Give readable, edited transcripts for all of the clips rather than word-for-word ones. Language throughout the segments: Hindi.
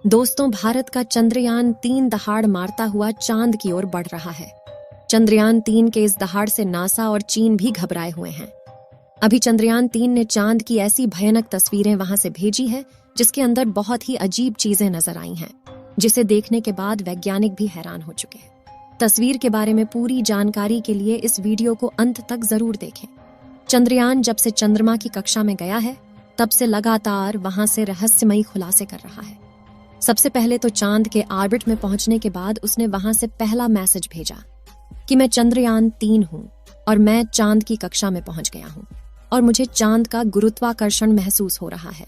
दोस्तों, भारत का चंद्रयान-3 दहाड़ मारता हुआ चांद की ओर बढ़ रहा है। चंद्रयान-3 के इस दहाड़ से नासा और चीन भी घबराए हुए हैं। अभी चंद्रयान-3 ने चांद की ऐसी भयानक तस्वीरें वहां से भेजी है जिसके अंदर बहुत ही अजीब चीजें नजर आई हैं, जिसे देखने के बाद वैज्ञानिक भी हैरान हो चुके हैं। तस्वीर के बारे में पूरी जानकारी के लिए इस वीडियो को अंत तक जरूर देखें। चंद्रयान जब से चंद्रमा की कक्षा में गया है, तब से लगातार वहां से रहस्यमयी खुलासे कर रहा है। सबसे पहले तो चांद के ऑर्बिट में पहुंचने के बाद उसने वहां से पहला मैसेज भेजा कि मैं चंद्रयान-3 हूं और मैं चांद की कक्षा में पहुंच गया हूं और मुझे चांद का गुरुत्वाकर्षण महसूस हो रहा है।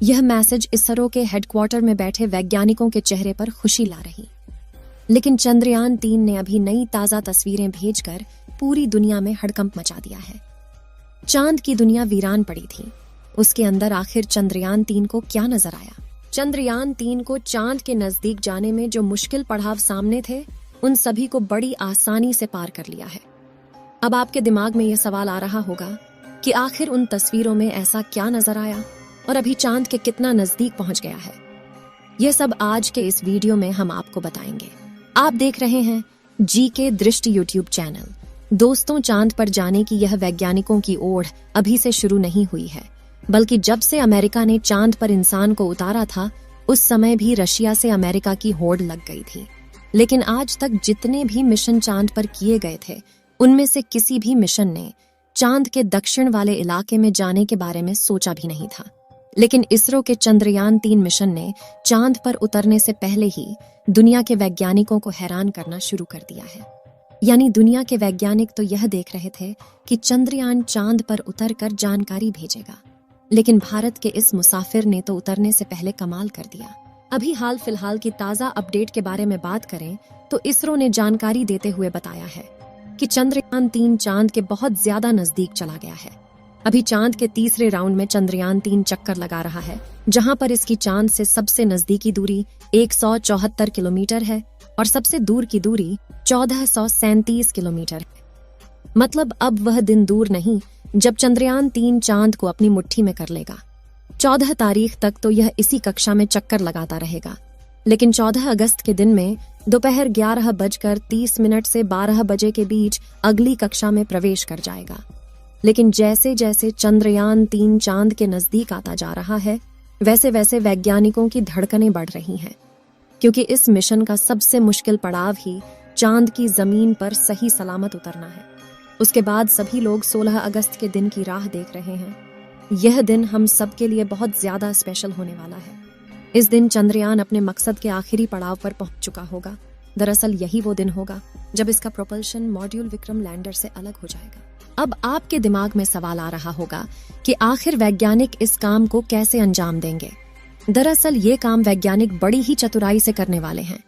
यह मैसेज इसरो के हेडक्वार्टर में बैठे वैज्ञानिकों के चेहरे पर खुशी ला रही। लेकिन चंद्रयान-3 ने अभी नई ताजा तस्वीरें भेजकर पूरी दुनिया में हड़कंप मचा दिया है। चांद की दुनिया वीरान पड़ी थी। उसके अंदर आखिर चंद्रयान-3 को क्या नजर आया? चंद्रयान-3 को चांद के नजदीक जाने में जो मुश्किल पड़ाव सामने थे, उन सभी को बड़ी आसानी से पार कर लिया है। अब आपके दिमाग में यह सवाल आ रहा होगा कि आखिर उन तस्वीरों में ऐसा क्या नजर आया और अभी चांद के कितना नजदीक पहुंच गया है। यह सब आज के इस वीडियो में हम आपको बताएंगे। आप देख रहे हैं जीके दृष्टि यूट्यूब चैनल। दोस्तों, चांद पर जाने की यह वैज्ञानिकों की ओढ़ अभी से शुरू नहीं हुई है, बल्कि जब से अमेरिका ने चांद पर इंसान को उतारा था, उस समय भी रशिया से अमेरिका की होड़ लग गई थी। लेकिन आज तक जितने भी मिशन चांद पर किए गए थे, उनमें से किसी भी मिशन ने चांद के दक्षिण वाले इलाके में जाने के बारे में सोचा भी नहीं था। लेकिन इसरो के चंद्रयान-3 मिशन ने चांद पर उतरने से पहले ही दुनिया के वैज्ञानिकों को हैरान करना शुरू कर दिया है। यानी दुनिया के वैज्ञानिक तो यह देख रहे थे कि चंद्रयान चांद पर उतरकर जानकारी भेजेगा, लेकिन भारत के इस मुसाफिर ने तो उतरने से पहले कमाल कर दिया। अभी हाल फिलहाल की ताजा अपडेट के बारे में बात करें तो इसरो ने जानकारी देते हुए बताया है कि चंद्रयान-3 चांद के बहुत ज्यादा नजदीक चला गया है। अभी चांद के तीसरे राउंड में चंद्रयान-3 चक्कर लगा रहा है, जहां पर इसकी चांद से सबसे नजदीकी दूरी 174 किलोमीटर है और सबसे दूर की दूरी 1437 किलोमीटर है। मतलब अब वह दिन दूर नहीं जब चंद्रयान-3 चांद को अपनी मुट्ठी में कर लेगा। 14 तारीख तक तो यह इसी कक्षा में चक्कर लगाता रहेगा, लेकिन 14 अगस्त के दिन में दोपहर 11:30 से 12 बजे के बीच अगली कक्षा में प्रवेश कर जाएगा। लेकिन जैसे जैसे चंद्रयान-3 चांद के नजदीक आता जा रहा है, वैसे वैसे वैज्ञानिकों की धड़कनें बढ़ रही हैं, क्योंकि इस मिशन का सबसे मुश्किल पड़ाव ही चांद की जमीन पर सही सलामत उतरना है। उसके बाद सभी लोग 16 अगस्त के दिन की राह देख रहे हैं। यह दिन हम सब के लिए बहुत ज्यादा स्पेशल होने वाला है। इस दिन चंद्रयान अपने मकसद के आखिरी पड़ाव पर पहुंच चुका होगा। दरअसल यही वो दिन होगा जब इसका प्रोपल्शन मॉड्यूल विक्रम लैंडर से अलग हो जाएगा। अब आपके दिमाग में सवाल आ रहा होगा कि आखिर वैज्ञानिक इस काम को कैसे अंजाम देंगे। दरअसल ये काम वैज्ञानिक बड़ी ही चतुराई से करने वाले हैं।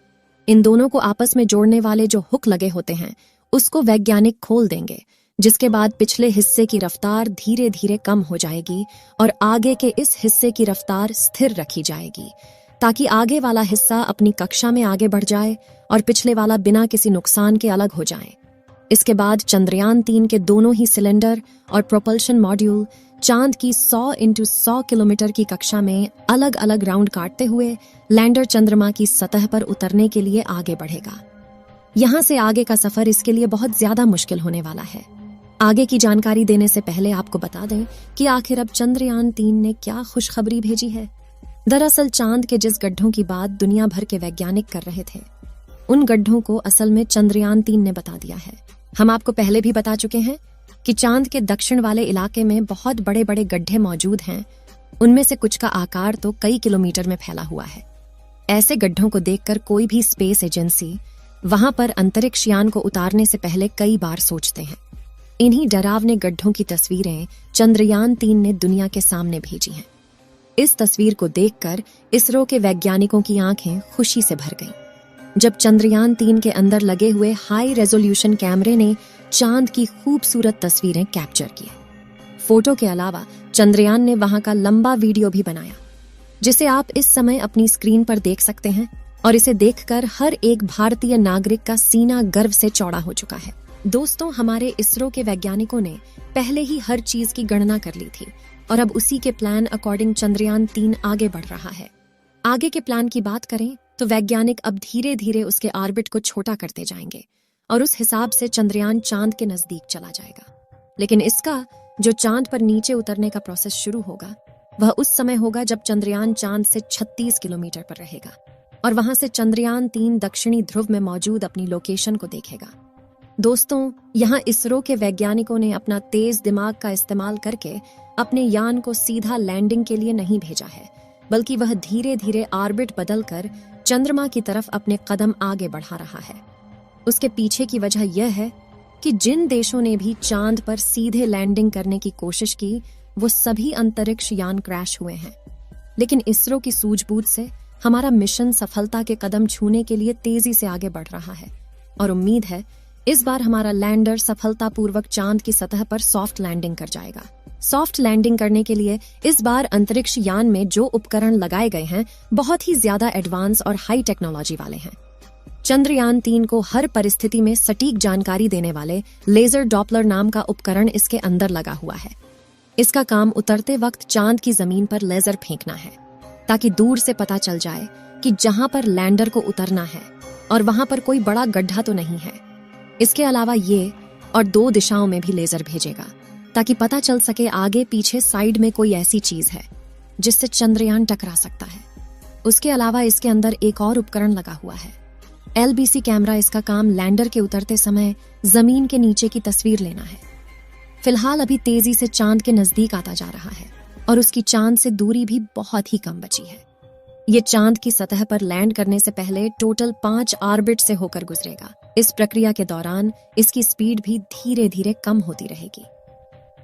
इन दोनों को आपस में जोड़ने वाले जो हुक लगे होते हैं, उसको वैज्ञानिक खोल देंगे, जिसके बाद पिछले हिस्से की रफ्तार धीरे धीरे कम हो जाएगी और आगे के इस हिस्से की रफ्तार स्थिर रखी जाएगी, ताकि आगे वाला हिस्सा अपनी कक्षा में आगे बढ़ जाए और पिछले वाला बिना किसी नुकसान के अलग हो जाए। इसके बाद चंद्रयान-3 के दोनों ही सिलेंडर और प्रोपल्शन मॉड्यूल चांद की 100x100 किलोमीटर की कक्षा में अलग अलग राउंड काटते हुए लैंडर चंद्रमा की सतह पर उतरने के लिए आगे बढ़ेगा। यहाँ से आगे का सफर इसके लिए बहुत ज्यादा मुश्किल होने वाला है। आगे की जानकारी देने से पहले आपको बता दें कि आखिर अब चंद्रयान-3 ने क्या खुशखबरी भेजी है। दरअसल चांद के जिस गड्ढों की बात दुनिया भर के वैज्ञानिक कर रहे थे, उन गड्ढों को असल में चंद्रयान-3 ने बता दिया है। हम आपको पहले भी बता चुके हैं कि चांद के दक्षिण वाले इलाके में बहुत बड़े बड़े गड्ढे मौजूद हैं। उनमें से कुछ का आकार तो कई किलोमीटर में फैला हुआ है। ऐसे गड्ढों को देखकर कोई भी स्पेस एजेंसी वहां पर अंतरिक्ष यान को उतारने से पहले कई बार सोचते हैं। इन्हीं डरावने गड्ढों की तस्वीरें चंद्रयान-3 ने दुनिया के सामने भेजी हैं। इस तस्वीर को देखकर इसरो के वैज्ञानिकों की आंखें खुशी से भर गईं, जब चंद्रयान-3 के अंदर लगे हुए हाई रेजोल्यूशन कैमरे ने चांद की खूबसूरत तस्वीरें कैप्चर की। फोटो के अलावा चंद्रयान ने वहां का लंबा वीडियो भी बनाया, जिसे आप इस समय अपनी स्क्रीन पर देख सकते हैं, और इसे देखकर हर एक भारतीय नागरिक का सीना गर्व से चौड़ा हो चुका है। दोस्तों, हमारे इसरो के वैज्ञानिकों ने पहले ही हर चीज की गणना कर ली थी और अब उसी के प्लान अकॉर्डिंग चंद्रयान-3 आगे बढ़ रहा है। आगे के प्लान की बात करें तो वैज्ञानिक अब धीरे धीरे उसके ऑर्बिट को छोटा करते जाएंगे और उस हिसाब से चंद्रयान चांद के नजदीक चला जाएगा। लेकिन इसका जो चांद पर नीचे उतरने का प्रोसेस शुरू होगा वह उस समय होगा जब चंद्रयान चांद से 36 किलोमीटर पर रहेगा और वहां से चंद्रयान 3 दक्षिणी ध्रुव में मौजूद अपनी लोकेशन को देखेगा। दोस्तों, यहाँ इसरो के वैज्ञानिकों ने अपना तेज दिमाग का इस्तेमाल करके अपने यान को सीधा लैंडिंग के लिए नहीं भेजा है, बल्कि वह धीरे धीरे ऑर्बिट बदलकर चंद्रमा की तरफ अपने कदम आगे बढ़ा रहा है। उसके पीछे की वजह यह है कि जिन देशों ने भी चांद पर सीधे लैंडिंग करने की कोशिश की वो सभी अंतरिक्ष यान क्रैश हुए हैं। लेकिन इसरो की सूझबूझ से हमारा मिशन सफलता के कदम छूने के लिए तेजी से आगे बढ़ रहा है और उम्मीद है इस बार हमारा लैंडर सफलतापूर्वक चांद की सतह पर सॉफ्ट लैंडिंग कर जाएगा। सॉफ्ट लैंडिंग करने के लिए इस बार अंतरिक्ष यान में जो उपकरण लगाए गए हैं बहुत ही ज्यादा एडवांस और हाई टेक्नोलॉजी वाले हैं। चंद्रयान 3 को हर परिस्थिति में सटीक जानकारी देने वाले लेजर डॉपलर नाम का उपकरण इसके अंदर लगा हुआ है। इसका काम उतरते वक्त चांद की जमीन पर लेजर फेंकना है ताकि दूर से पता चल जाए कि जहां पर लैंडर को उतरना है और वहां पर कोई बड़ा गड्ढा तो नहीं है। इसके अलावा ये और 2 दिशाओं में भी लेजर भेजेगा ताकि पता चल सके आगे पीछे साइड में कोई ऐसी चीज है जिससे चंद्रयान टकरा सकता है। उसके अलावा इसके अंदर एक और उपकरण लगा हुआ है, LBC कैमरा। इसका काम लैंडर के उतरते समय जमीन के नीचे की तस्वीर लेना है। फिलहाल अभी तेजी से चांद के नजदीक आता जा रहा है और उसकी चांद से दूरी भी बहुत ही कम बची है। ये चांद की सतह पर लैंड करने से पहले टोटल 5 ऑर्बिट से होकर गुजरेगा। इस प्रक्रिया के दौरान इसकी स्पीड भी धीरे धीरे कम होती रहेगी।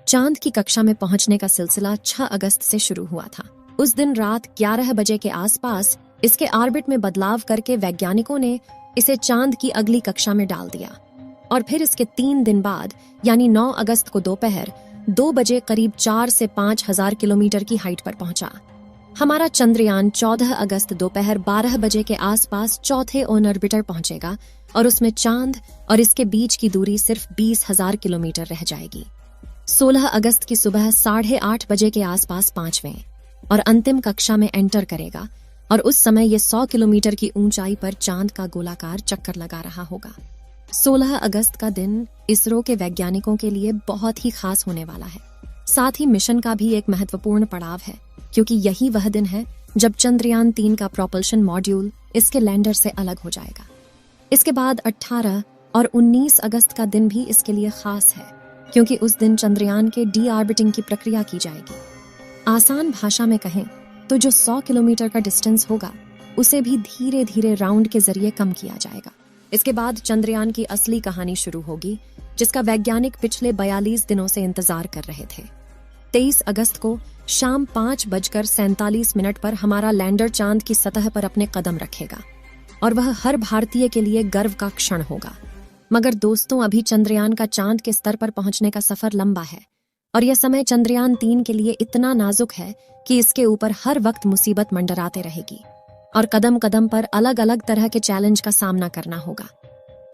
चांद की कक्षा में पहुंचने का सिलसिला 6 अगस्त से शुरू हुआ था। उस दिन रात 11 बजे के आसपास इसके ऑर्बिट में बदलाव करके वैज्ञानिकों ने इसे चांद की अगली कक्षा में डाल दिया और फिर इसके 3 दिन बाद यानी 9 अगस्त को दोपहर 2 बजे करीब 4 से 5 हजार किलोमीटर की हाइट पर पहुंचा। हमारा चंद्रयान 14 अगस्त दोपहर 12 बजे के आसपास चौथे ऑन ऑर्बिटर पहुंचेगा और उसमें चांद और इसके बीच की दूरी सिर्फ 20,000 किलोमीटर रह जाएगी। 16 अगस्त की सुबह 8:30 बजे के आसपास 5वें और अंतिम कक्षा में एंटर करेगा और उस समय ये 100 किलोमीटर की ऊंचाई पर चांद का गोलाकार चक्कर लगा रहा होगा। 16 अगस्त का दिन इसरो के वैज्ञानिकों के लिए बहुत ही खास होने वाला है। साथ ही मिशन का भी एक महत्वपूर्ण पड़ाव है क्योंकि यही वह दिन है जब चंद्रयान 3 का प्रोपल्शन मॉड्यूल इसके लैंडर से अलग हो जाएगा। इसके बाद 18 और 19 अगस्त का दिन भी इसके लिए खास है क्योंकि उस दिन चंद्रयान के डी ऑर्बिटिंग की प्रक्रिया की जाएगी। आसान भाषा में कहें तो जो 100 किलोमीटर का डिस्टेंस होगा उसे भी धीरे धीरे राउंड के जरिए कम किया जाएगा। इसके बाद चंद्रयान की असली कहानी शुरू होगी जिसका वैज्ञानिक पिछले 42 दिनों से इंतजार कर रहे थे। 23 अगस्त को शाम 5:47 पर हमारा लैंडर चांद की सतह पर अपने कदम रखेगा और वह हर भारतीय के लिए गर्व का क्षण होगा। मगर दोस्तों, अभी चंद्रयान का चांद के स्तर पर पहुंचने का सफर लंबा है और यह समय चंद्रयान 3 के लिए इतना नाजुक है कि इसके ऊपर हर वक्त मुसीबत मंडराते रहेगी और कदम कदम पर अलग अलग तरह के चैलेंज का सामना करना होगा।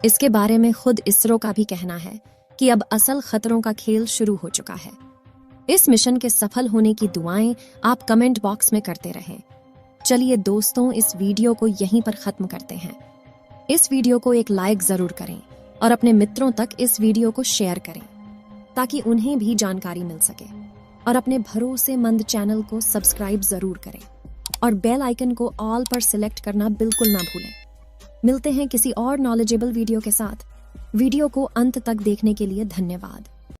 इसके बारे में खुद इसरो का भी कहना है कि अब असल खतरों का खेल शुरू हो चुका है। इस मिशन के सफल होने की दुआएं आप कमेंट बॉक्स में करते रहें। चलिए दोस्तों, इस वीडियो को यहीं पर खत्म करते हैं। इस वीडियो को एक लाइक जरूर करें और अपने मित्रों तक इस वीडियो को शेयर करें ताकि उन्हें भी जानकारी मिल सके और अपने भरोसेमंद चैनल को सब्सक्राइब जरूर करें और बेल आइकन को ऑल पर सिलेक्ट करना बिल्कुल ना भूलें। मिलते हैं किसी और नॉलेजेबल वीडियो के साथ। वीडियो को अंत तक देखने के लिए धन्यवाद।